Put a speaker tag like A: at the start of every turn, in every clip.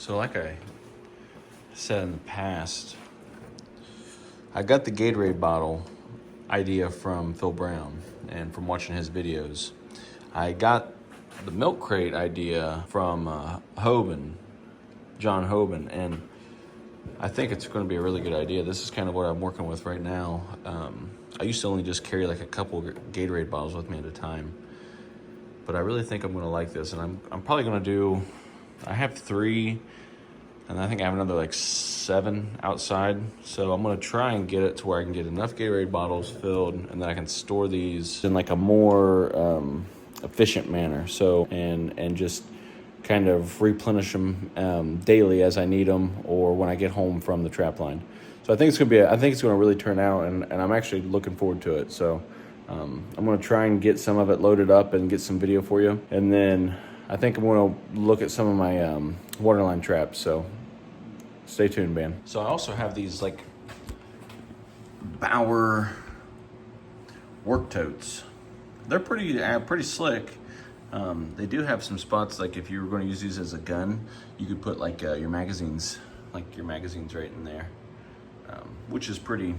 A: So like I said in the past, I got the Gatorade bottle idea from Phil Brown and from watching his videos. I got the milk crate idea from John Hoban, and I think it's going to be a really good idea. This is kind of what I'm working with right now. I used to only just carry like a couple Gatorade bottles with me at a time, but I really think I'm going to like this, and I'm probably going to do, I have 3, and I think I have another like 7 outside. So I'm going to try and get it to where I can get enough Gatorade bottles filled, and then I can store these in like a more efficient manner. So, and just kind of replenish them daily as I need them, or when I get home from the trap line. So I think it's going to really turn out, and I'm actually looking forward to it. So I'm going to try and get some of it loaded up and get some video for you. And then I think I'm going to look at some of my waterline traps. So stay tuned, man. So I also have these like Bauer work totes. They're pretty slick. They do have some spots, like if you were going to use these as a gun, you could put like your magazines right in there, which is pretty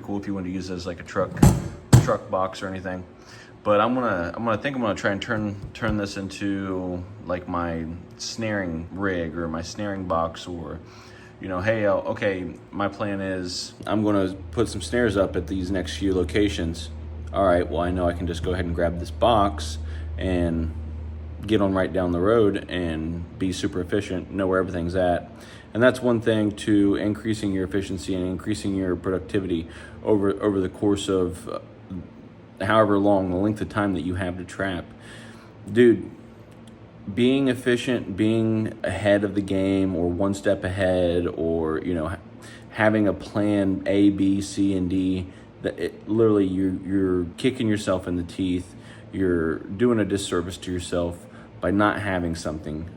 A: cool if you want to use it as like a truck box or anything. But I'm gonna try and turn this into like my snaring rig or my snaring box, or hey, okay, my plan is I'm gonna put some snares up at these next few locations. All right, well, I know I can just go ahead and grab this box and get on right down the road and be super efficient, know where everything's at. And that's one thing to increasing your efficiency and increasing your productivity over the course of however long, the length of time that you have to trap. Dude, being efficient, being ahead of the game, or one step ahead, or having a plan A, B, C, and D, literally you're kicking yourself in the teeth. You're doing a disservice to yourself by not having something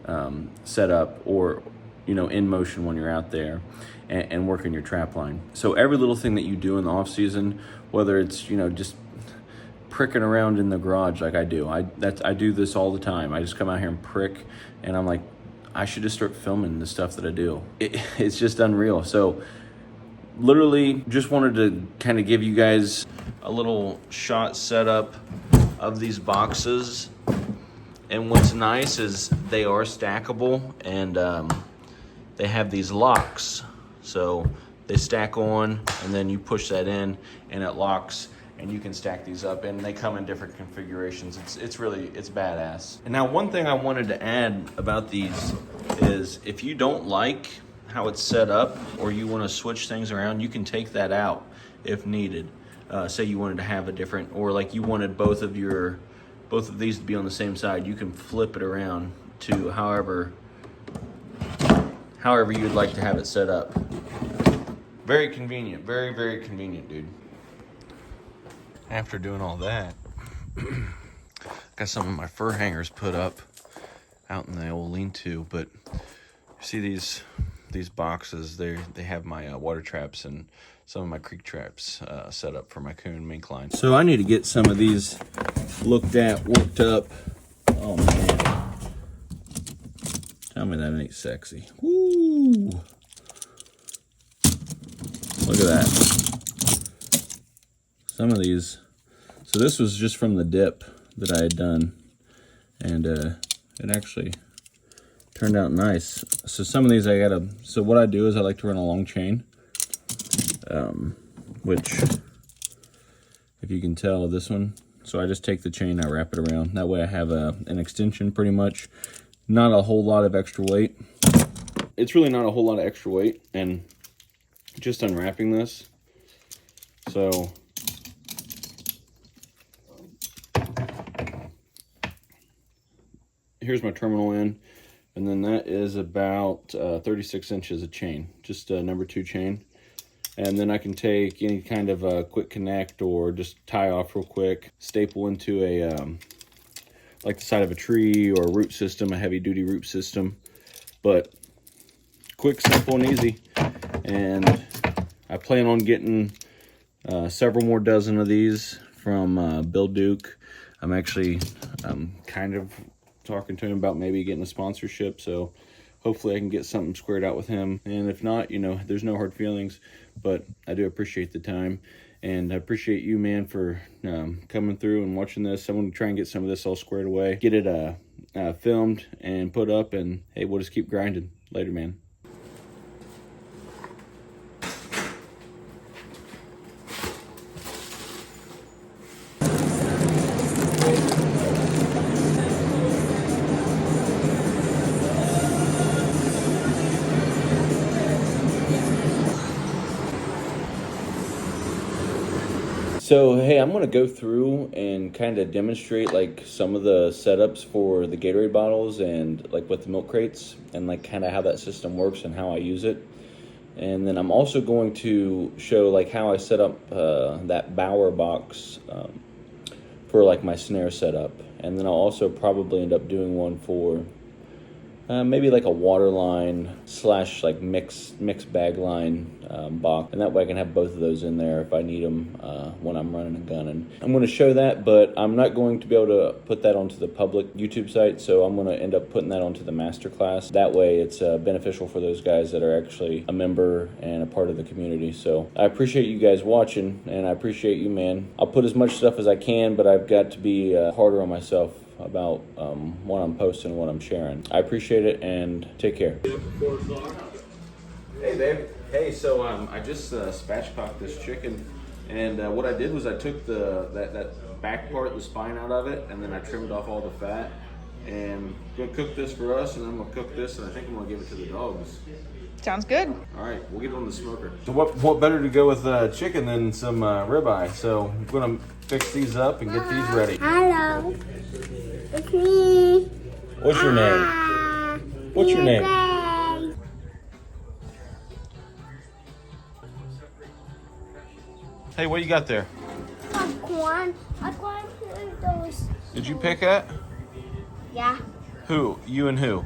A: set up or in motion when you're out there and working your trap line. So every little thing that you do in the off season, whether it's just pricking around in the garage like I do, I do this all the time. I just come out here and prick, and I'm like, I should just start filming the stuff that I do. It's just unreal. So literally just wanted to kind of give you guys a little shot setup of these boxes. And what's nice is they are stackable, and they have these locks. So they stack on, and then you push that in and it locks, and you can stack these up, and they come in different configurations. It's badass. And now one thing I wanted to add about these is if you don't like how it's set up, or you want to switch things around, you can take that out if needed. Say you wanted to have a different, or like you wanted both of these to be on the same side, you can flip it around to however you'd like to have it set up. Very convenient, very, very convenient, dude. After doing all that, got some of my fur hangers put up out in the old lean-to, but you see these boxes, they have my water traps and some of my creek traps set up for my coon mink line. So I need to get some of these looked at, worked up. Oh man, tell me that ain't sexy. Woo! Look at that. Some of these. So this was just from the dip that I had done, and it actually turned out nice. So some of these so what I do is I like to run a long chain, which, if you can tell, this one. So I just take the chain, I wrap it around. That way I have an extension pretty much. Not a whole lot of extra weight. It's really not a whole lot of extra weight, and just unwrapping this. So here's my terminal end, and then that is about 36 inches of chain, just a number 2 chain. And then I can take any kind of a quick connect, or just tie off real quick, staple into a like the side of a tree or a root system, a heavy duty root system. But quick, simple, and easy. And I plan on getting several more dozen of these from Bill Duke. I'm kind of talking to him about maybe getting a sponsorship, so hopefully I can get something squared out with him. And if not, you know, there's no hard feelings, but I do appreciate the time. And I appreciate you, man, for coming through and watching this. I'm going to try and get some of this all squared away, get it filmed and put up, and hey, we'll just keep grinding. Later, man. So, hey, I'm going to go through and kind of demonstrate like some of the setups for the Gatorade bottles and like with the milk crates and like kind of how that system works and how I use it. And then I'm also going to show like how I set up that Bauer box for like my snare setup. And then I'll also probably end up doing one for maybe like a water line / like mix bag line box, and that way I can have both of those in there if I need them when I'm running and gunning. I'm going to show that, but I'm not going to be able to put that onto the public YouTube site, so I'm going to end up putting that onto the masterclass. That way it's beneficial for those guys that are actually a member and a part of the community. So I appreciate you guys watching, and I appreciate you, man. I'll put as much stuff as I can, but I've got to be harder on myself about what I'm posting and what I'm sharing. I appreciate it, and take care. Hey, babe. Hey, so I just spatchcocked this chicken, and what I did was I took that back part, the spine out of it, and then I trimmed off all the fat. And I'm gonna cook this for us, and I'm gonna cook this, and I think I'm gonna give it to the dogs.
B: Sounds good.
A: All right, we'll get it on the smoker. So what better to go with chicken than some ribeye? So I'm gonna fix these up and get these ready.
C: Hello. It's me.
A: What's your name? What's your name? Hey, what you got there?
C: Popcorn. I'm going to those.
A: Did you pick it?
C: Yeah.
A: Who? You and who?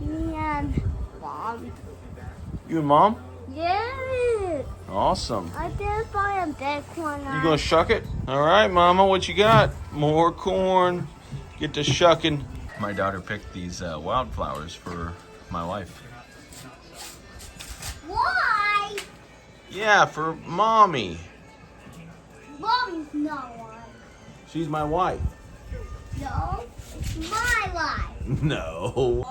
C: Me and Mom.
A: You and Mom?
C: Yeah.
A: Awesome.
C: I did buy a big one.
A: You gonna shuck it? All right, Mama, what you got? More corn. Get to shucking. My daughter picked these wildflowers for my wife.
C: Why?
A: Yeah, for Mommy.
C: Mommy's not one.
A: She's my wife.
C: No, it's my life.
A: No.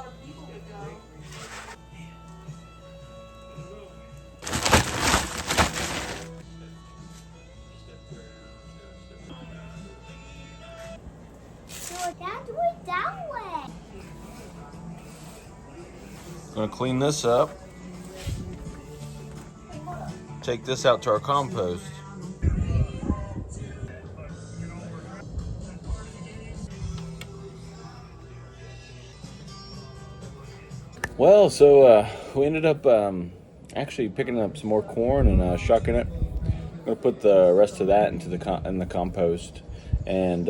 C: No, that's way that way.
A: Gonna clean this up. Take this out to our compost. Well, so we ended up actually picking up some more corn and shucking it. I'm gonna put the rest of that into the compost, and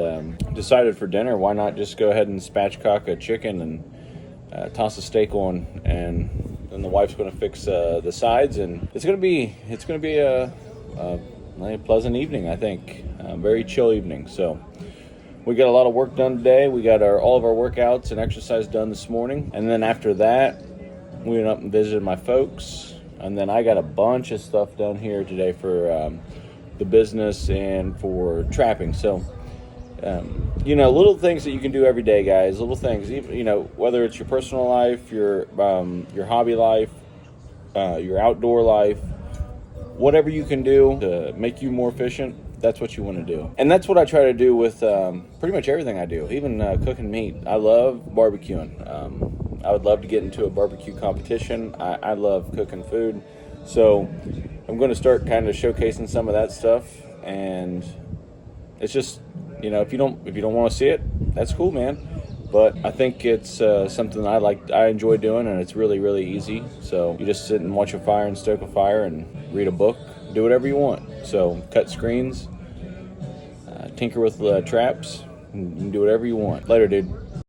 A: decided for dinner, why not just go ahead and spatchcock a chicken and toss a steak on, and then the wife's gonna fix the sides, and it's gonna be a pleasant evening, I think, a very chill evening. So we got a lot of work done today. We got all of our workouts and exercise done this morning. And then after that, we went up and visited my folks. And then I got a bunch of stuff done here today for the business and for trapping. So, little things that you can do every day, guys. Little things, whether it's your personal life, your hobby life, your outdoor life, whatever you can do to make you more efficient. That's what you want to do. And that's what I try to do with pretty much everything I do, even cooking meat. I love barbecuing. I would love to get into a barbecue competition. I love cooking food. So I'm going to start kind of showcasing some of that stuff. And it's just, if you don't want to see it, that's cool, man. But I think it's something I enjoy doing, and it's really, really easy. So you just sit and watch a fire and stoke a fire and read a book, do whatever you want. So cut screens, tinker with traps, and do whatever you want. Later, dude.